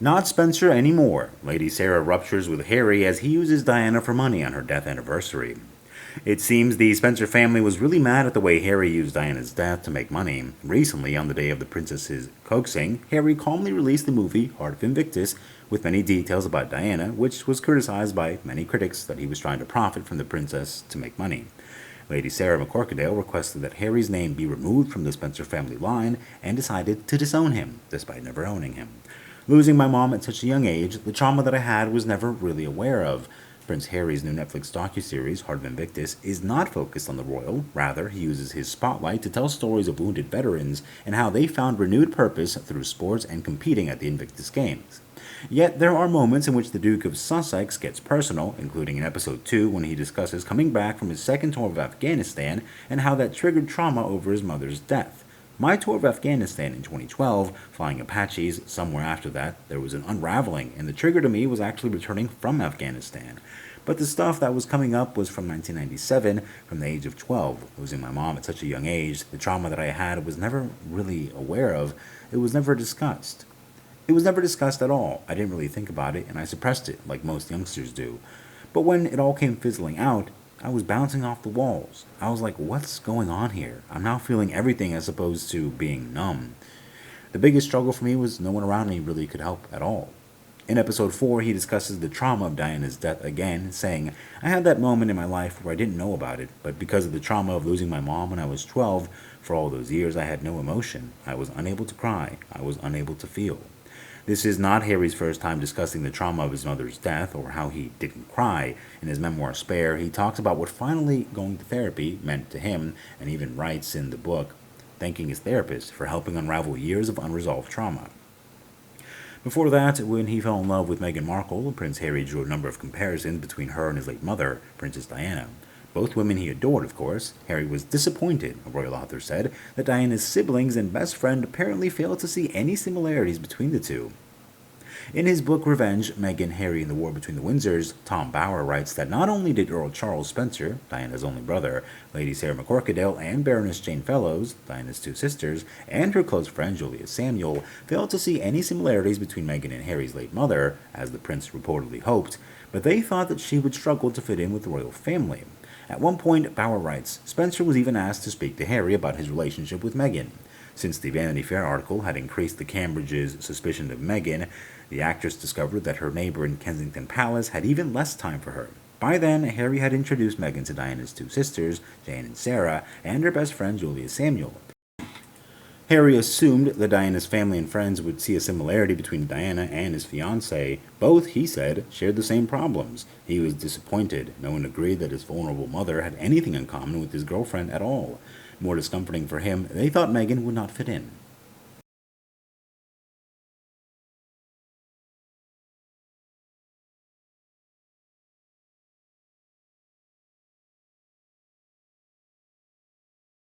Not Spencer anymore. Lady Sarah ruptures with Harry as he uses Diana for money on her death anniversary. It seems the Spencer family was really mad at the way Harry used Diana's death to make money. Recently, on the day of the princess's coaxing, Harry calmly released the movie Heart of Invictus with many details about Diana, which was criticized by many critics that he was trying to profit from the princess to make money. Lady Sarah McCorkadale requested that Harry's name be removed from the Spencer family line and decided to disown him, despite never owning him. Losing my mom at such a young age, the trauma that I had was never really aware of. Prince Harry's new Netflix docuseries, Heart of Invictus, is not focused on the royal. Rather, he uses his spotlight to tell stories of wounded veterans and how they found renewed purpose through sports and competing at the Invictus Games. Yet there are moments in which the Duke of Sussex gets personal, including in episode 2 when he discusses coming back from his second tour of Afghanistan and how that triggered trauma over his mother's death. My tour of Afghanistan in 2012, flying Apaches, somewhere after that, there was an unraveling, and the trigger to me was actually returning from Afghanistan. But the stuff that was coming up was from 1997, from the age of 12. Losing my mom at such a young age, the trauma that I had was never really aware of. It was never discussed. It was never discussed at all. I didn't really think about it, and I suppressed it, like most youngsters do. But when it all came fizzling out, I was bouncing off the walls. I was like, what's going on here? I'm now feeling everything as opposed to being numb. The biggest struggle for me was no one around me really could help at all. In episode 4, he discusses the trauma of Diana's death again, saying, I had that moment in my life where I didn't know about it, but because of the trauma of losing my mom when I was 12, for all those years I had no emotion. I was unable to cry. I was unable to feel. This is not Harry's first time discussing the trauma of his mother's death or how he didn't cry. In his memoir Spare, he talks about what finally going to therapy meant to him, and even writes in the book, thanking his therapist for helping unravel years of unresolved trauma. Before that, when he fell in love with Meghan Markle, Prince Harry drew a number of comparisons between her and his late mother, Princess Diana. Both women he adored, of course. Harry was disappointed, a royal author said, that Diana's siblings and best friend apparently failed to see any similarities between the two. In his book Revenge, Meghan, Harry, and the War Between the Windsors, Tom Bower writes that not only did Earl Charles Spencer, Diana's only brother, Lady Sarah McCorkadale, and Baroness Jane Fellows, Diana's two sisters, and her close friend Julia Samuel fail to see any similarities between Meghan and Harry's late mother, as the prince reportedly hoped, but they thought that she would struggle to fit in with the royal family. At one point, Bower writes, Spencer was even asked to speak to Harry about his relationship with Meghan. Since the Vanity Fair article had increased the Cambridge's suspicion of Meghan, the actress discovered that her neighbor in Kensington Palace had even less time for her. By then, Harry had introduced Meghan to Diana's two sisters, Jane and Sarah, and her best friend Julia Samuel. Harry assumed that Diana's family and friends would see a similarity between Diana and his fiancée. Both, he said, shared the same problems. He was disappointed. No one agreed that his vulnerable mother had anything in common with his girlfriend at all. More discomforting for him, they thought Meghan would not fit in.